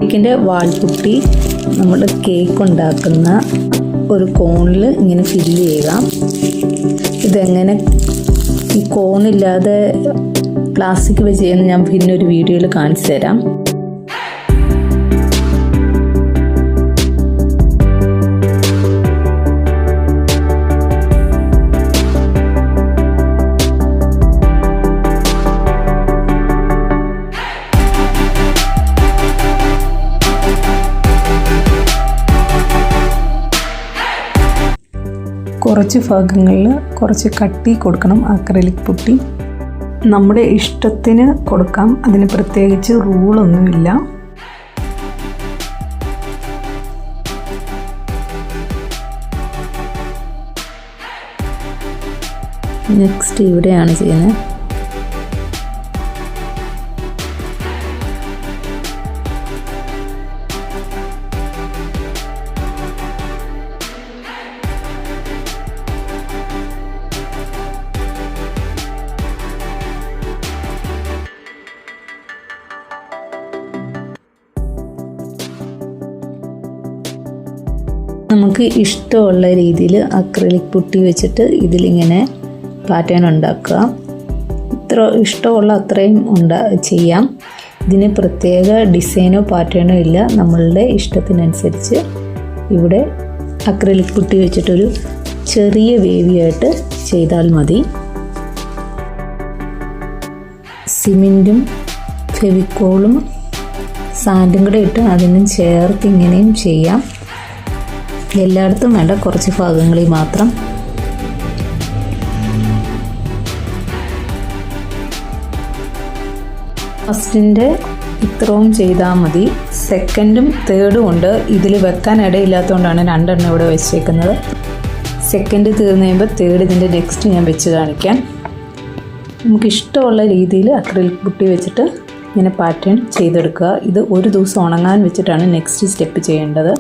കേക്കിൻ്റെ വാൾപുട്ടി നമ്മൾ കേക്ക് ഉണ്ടാക്കുന്ന ഒരു കോണിൽ ഇങ്ങനെ ഫില്ല് ചെയ്യുക. ഇതെങ്ങനെ ഈ കോണില്ലാതെ പ്ലാസ്റ്റിക് വെച്ച് ചെയ്യുന്ന ഞാൻ പിന്നെ ഒരു വീഡിയോയിൽ കാണിച്ചു തരാം. കുറച്ച് ഭാഗങ്ങളിൽ കുറച്ച് കട്ടി കൊടുക്കണം അക്രിലിക് പുട്ടി. നമ്മുടെ ഇഷ്ടത്തിന് കൊടുക്കാം, അതിന് പ്രത്യേകിച്ച് റൂളൊന്നുമില്ല. നെക്സ്റ്റ് ഇവിടെയാണ് ചെയ്യുന്നത്. നമുക്ക് ഇഷ്ടമുള്ള രീതിയിൽ അക്രിലിക് പുട്ടി വെച്ചിട്ട് ഇതിലിങ്ങനെ പാറ്റേൺ ഉണ്ടാക്കുക. ഇത്ര ഇഷ്ടമുള്ള അത്രയും ചെയ്യാം. ഇതിന് പ്രത്യേക ഡിസൈനോ പാറ്റേണോ ഇല്ല. നമ്മളുടെ ഇഷ്ടത്തിനനുസരിച്ച് ഇവിടെ അക്രിലിക് പുട്ടി വെച്ചിട്ടൊരു ചെറിയ വേവിയായിട്ട് ചെയ്താൽ മതി. സിമെൻറ്റും ഫെവിക്കോളും സാൻഡും കൂടെ ഇട്ട് അതിനും ചേർത്ത് ഇങ്ങനെയും ചെയ്യാം. എല്ലായിടത്തും വേണ്ട, കുറച്ച് ഭാഗങ്ങളിൽ മാത്രം. ഫസ്റ്റിൻ്റെ ഇത്രയും ചെയ്താൽ മതി. സെക്കൻഡും തേർഡും ഉണ്ട്. ഇതിൽ വെക്കാൻ ഇടയില്ലാത്തതുകൊണ്ടാണ് രണ്ടെണ്ണം ഇവിടെ വെച്ചേക്കുന്നത്. സെക്കൻഡ് തീർന്നു കഴിയുമ്പോൾ തേർഡ് ഇതിൻ്റെ നെക്സ്റ്റ് ഞാൻ വെച്ച് കാണിക്കാം. നമുക്കിഷ്ടമുള്ള രീതിയിൽ അക്രിലിക് പുട്ടി വെച്ചിട്ട് ഇങ്ങനെ പാറ്റേൺ ചെയ്തെടുക്കുക. ഇത് ഒരു ദിവസം ഉണങ്ങാൻ വെച്ചിട്ടാണ് നെക്സ്റ്റ് സ്റ്റെപ്പ് ചെയ്യേണ്ടത്.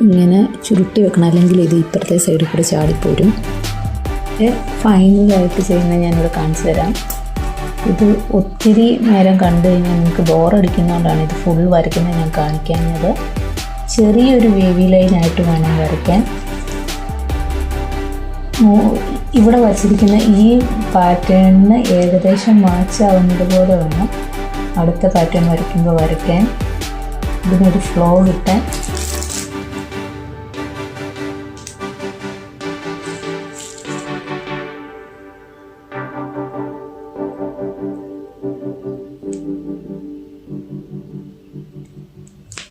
ഇങ്ങനെ ചുരുട്ടി വെക്കണം, അല്ലെങ്കിൽ ഇത് ഇപ്പുറത്തെ സൈഡിൽ കൂടെ ചാടിപ്പോരും. ഫൈനലായിട്ട് ചെയ്യുന്നത് ഞാനിവിടെ കാണിച്ചു തരാം. ഇത് ഒത്തിരി നേരം കണ്ടു കഴിഞ്ഞാൽ നിങ്ങൾക്ക് ബോറടിക്കുന്നതുകൊണ്ടാണ് ഇത് ഫുൾ വരയ്ക്കുന്നത് ഞാൻ കാണിക്കുന്നത്. ചെറിയൊരു വേവി ലൈനായിട്ട് വേണം വരയ്ക്കാൻ. ഇവിടെ വച്ചിരിക്കുന്ന ഈ പാറ്റേണിന് ഏകദേശം മാച്ചാവുന്നത് പോലെ വേണം അടുത്ത പാറ്റേൺ വരയ്ക്കുമ്പോൾ വരയ്ക്കാൻ. ഇതിനൊരു ഫ്ലോ കിട്ടാൻ